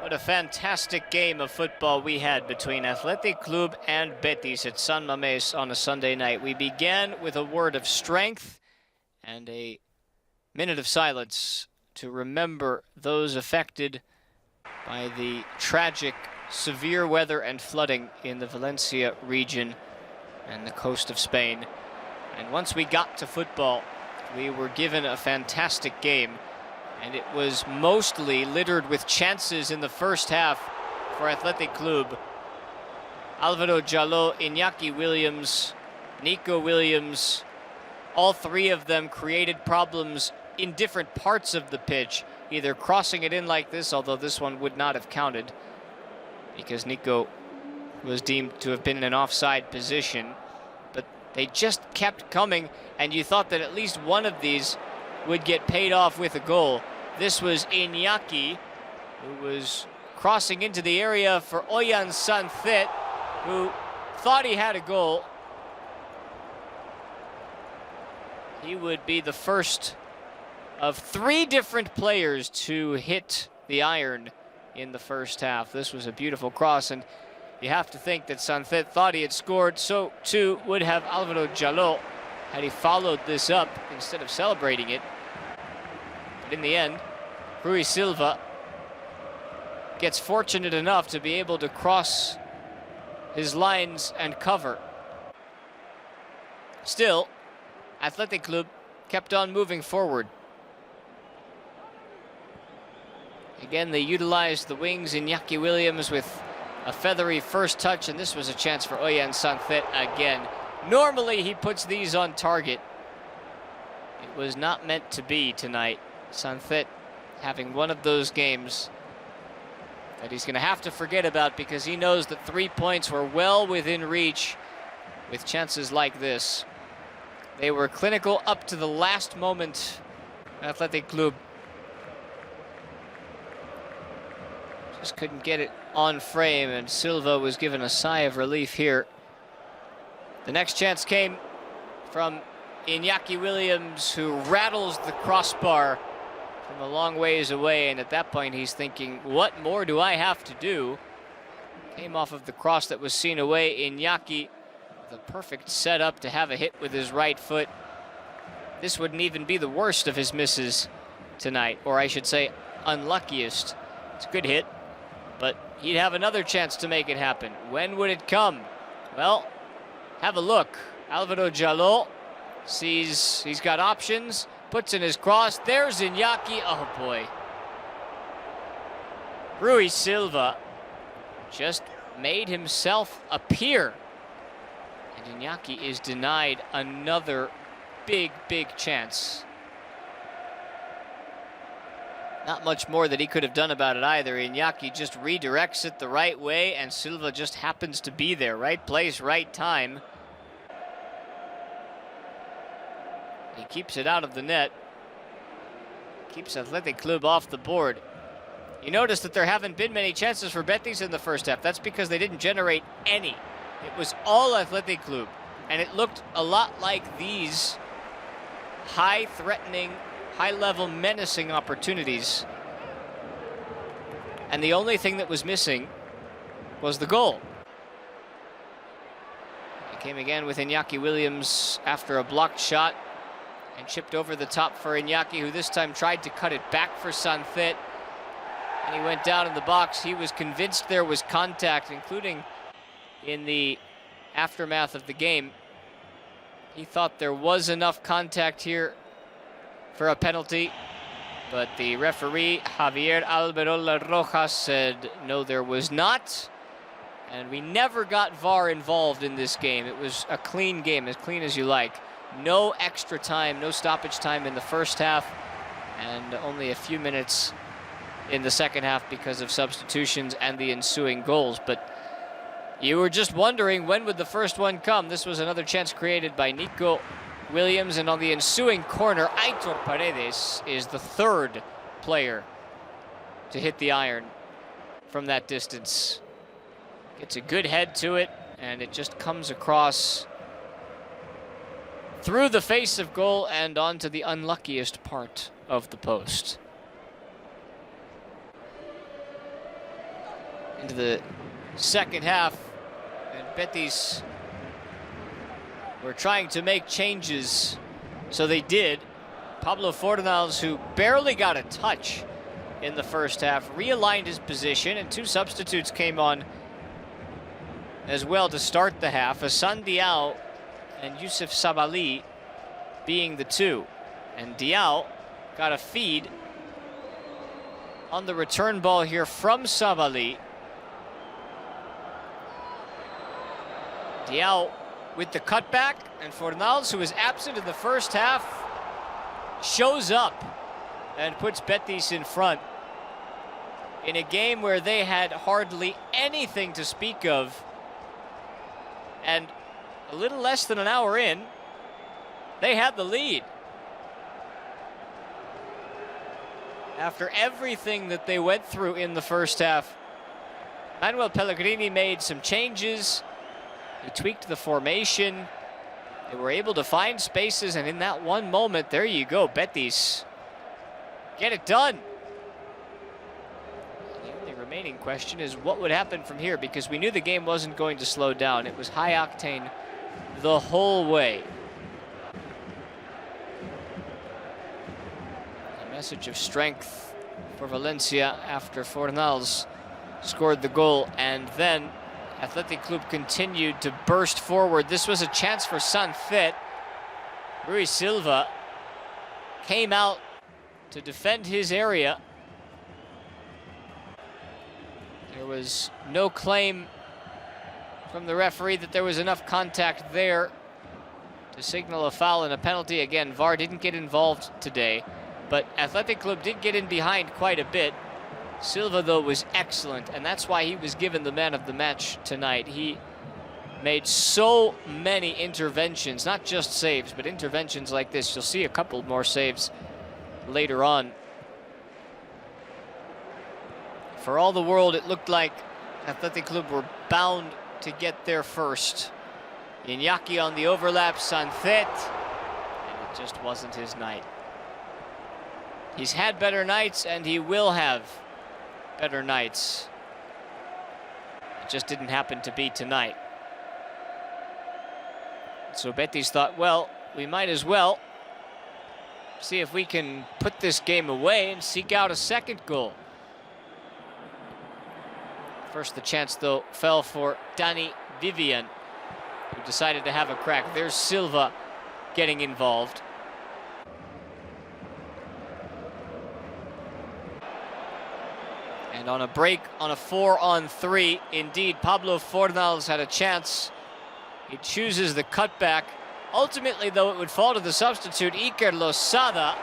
What a fantastic game of football we had between Athletic Club and Betis at San Mamés on a Sunday night. We began with a word of strength and a minute of silence to remember those affected by the tragic, severe weather and flooding in the Valencia region and the coast of Spain. And once we got to football, we were given a fantastic game. And it was mostly littered with chances in the first half for Athletic Club. Alvaro Jaló, Iñaki Williams, Nico Williams, all three of them created problems in different parts of the pitch, either crossing it in like this, although this one would not have counted because Nico was deemed to have been in an offside position. But they just kept coming, and you thought that at least one of these would get paid off with a goal. This was Iñaki, who was crossing into the area for Ollán Sancet, who thought he had a goal. He would be the first of three different players to hit the iron in the first half. This was a beautiful cross, and you have to think that Sancet thought he had scored. So too would have Alvaro Jaló had he followed this up instead of celebrating it. But in the end, Rui Silva gets fortunate enough to be able to cross his lines and cover. Still, Athletic Club kept on moving forward. Again, they utilized the wings, Iñaki Williams with a feathery first touch, and this was a chance for Ollán Sancet again. Normally he puts these on target. It was not meant to be tonight. Sancet having one of those games that he's going to have to forget about, because he knows that 3 points were well within reach with chances like this. They were clinical up to the last moment, Athletic Club. Just couldn't get it on frame, and Silva was given a sigh of relief here. The next chance came from Iñaki Williams, who rattles the crossbar from a long ways away, and at that point he's thinking, what more do I have to do? Came off of the cross that was seen away. Iñaki, the perfect setup to have a hit with his right foot. This wouldn't even be the worst of his misses tonight, or I should say unluckiest. It's a good hit, but he'd have another chance to make it happen. When would it come? Well, have a look. Alvaro Jaló sees he's got options, puts in his cross. There's Iñaki. Oh boy. Rui Silva just made himself appear, and Iñaki is denied another big chance. Not much more that he could have done about it either. Iñaki just redirects it the right way, and Silva just happens to be there. Right place, right time. He keeps it out of the net. Keeps Athletic Club off the board. You notice that there haven't been many chances for Betis in the first half. That's because they didn't generate any. It was all Athletic Club. And it looked a lot like these high-threatening, high-level menacing opportunities. And the only thing that was missing was the goal. It came again with Iñaki Williams after a blocked shot, and chipped over the top for Iñaki, who this time tried to cut it back for Sancet. And he went down in the box. He was convinced there was contact, including in the aftermath of the game. He thought there was enough contact here for a penalty, but the referee, Javier Alberola Rojas, said no, there was not. And we never got VAR involved in this game. It was a clean game, as clean as you like. No extra time, no stoppage time in the first half, and only a few minutes in the second half because of substitutions and the ensuing goals. But you were just wondering, when would the first one come? This was another chance created by Nico Williams, and on the ensuing corner, Aitor Paredes is the third player to hit the iron from that distance. Gets a good head to it, and it just comes across through the face of goal and onto the unluckiest part of the post. into the second half, and Betis were trying to make changes, so they did. Pablo Fornals, who barely got a touch in the first half, realigned his position, and two substitutes came on as well to start the half. Hassan Diao and Youssef Sabali being the two. And Diao got a feed on the return ball here from Sabali. Diao with the cutback, and Fornals, who was absent in the first half, shows up and puts Betis in front in a game where they had hardly anything to speak of. And a little less than an hour in, they had the lead. After everything that they went through in the first half, Manuel Pellegrini made some changes. He tweaked the formation. They were able to find spaces, and in that one moment, there you go, Betis get it done. The only remaining question is what would happen from here, because we knew the game wasn't going to slow down. It was high octane the whole way. A message of strength for Valencia after Fornals scored the goal, and then Athletic Club continued to burst forward. This was a chance for Sancet. Rui Silva came out to defend his area. There was no claim from the referee that there was enough contact there to signal a foul and a penalty. Again, VAR didn't get involved today, but Athletic Club did get in behind quite a bit. Silva, though, was excellent, and that's why he was given the man of the match tonight. He made so many interventions, not just saves, but interventions like this. You'll see a couple more saves later on. For all the world, it looked like Athletic Club were bound to get there first. Iñaki on the overlap, Sancet, and it just wasn't his night. He's had better nights, and he will have better nights. It just didn't happen to be tonight. So Betis thought, well, we might as well see if we can put this game away and seek out a second goal. First, the chance, though, fell for Dani Vivian, who decided to have a crack. There's Silva getting involved. And on a break, on a 4-on-3, indeed, Pablo Fornals had a chance. He chooses the cutback. Ultimately, though, it would fall to the substitute, Iker Losada.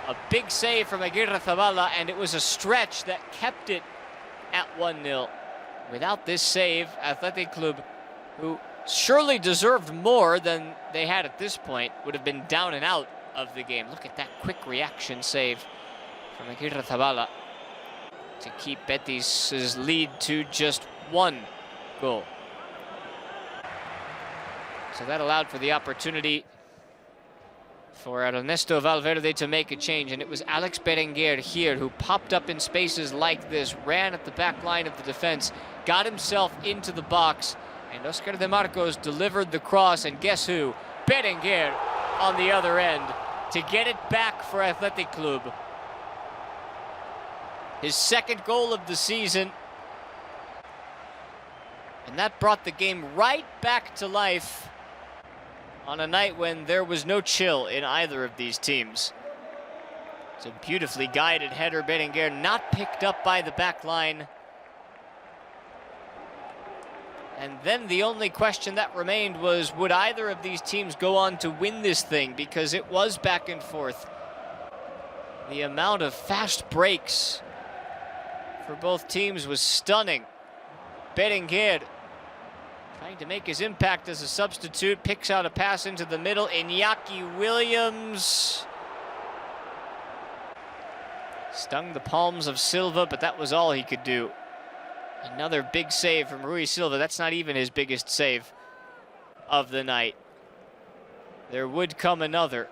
A big save from Aguirre Zabala, and it was a stretch that kept it at 1-0. Without this save, Athletic Club, who surely deserved more than they had at this point, would have been down and out of the game. Look at that quick reaction save from Aguirre Zabala to keep Betis' lead to just one goal. So that allowed for the opportunity for Ernesto Valverde to make a change, and it was Alex Berenguer here who popped up in spaces like this, ran at the back line of the defense, got himself into the box, and Oscar de Marcos delivered the cross, and guess who? Berenguer on the other end to get it back for Athletic Club. His second goal of the season, and that brought the game right back to life on a night when there was no chill in either of these teams. It's a beautifully guided header, Berenguer not picked up by the back line. And then the only question that remained was, would either of these teams go on to win this thing? Because it was back and forth. The amount of fast breaks for both teams was stunning. Berenguer trying to make his impact as a substitute, picks out a pass into the middle. Iñaki Williams stung the palms of Silva, but that was all he could do. Another big save from Rui Silva. That's not even his biggest save of the night. There would come another.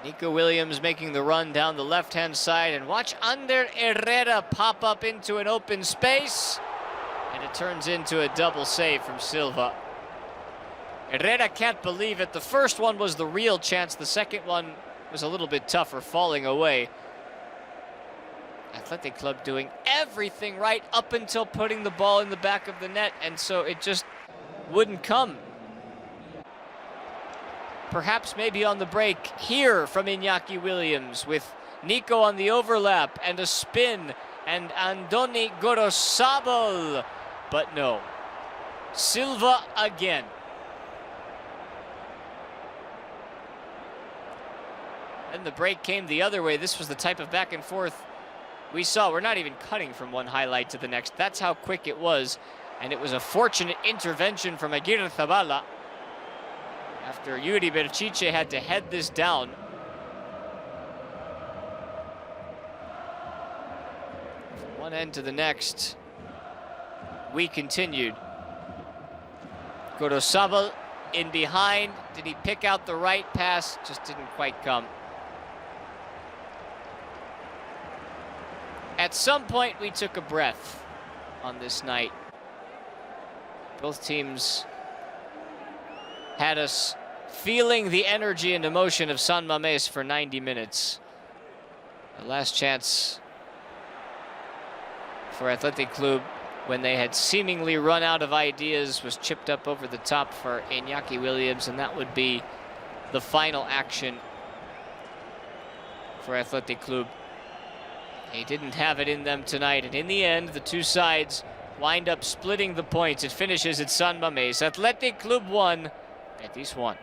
Nico Williams making the run down the left-hand side, and watch Ander Herrera pop up into an open space, and it turns into a double save from Silva. Herrera can't believe it. The first one was the real chance. The second one was a little bit tougher, falling away. Athletic Club doing everything right up until putting the ball in the back of the net, and so it just wouldn't come. Perhaps maybe on the break here from Iñaki Williams, with Nico on the overlap and a spin, and Andoni Gorosabal, but no. Silva again. And the break came the other way. This was the type of back and forth we saw. We're not even cutting from one highlight to the next. That's how quick it was. And it was a fortunate intervention from Aguirre Zabala after Yuri Berchiche had to head this down. From one end to the next, we continued. Gorosabal in behind. Did he pick out the right pass? Just didn't quite come. At some point, we took a breath on this night. Both teams had us feeling the energy and emotion of San Mamés for 90 minutes. The last chance for Athletic Club, when they had seemingly run out of ideas, was chipped up over the top for Iñaki Williams, and that would be the final action for Athletic Club. They didn't have it in them tonight, and in the end, the two sides wind up splitting the points. It finishes at San Mamés. Athletic Club 1, Betis 1.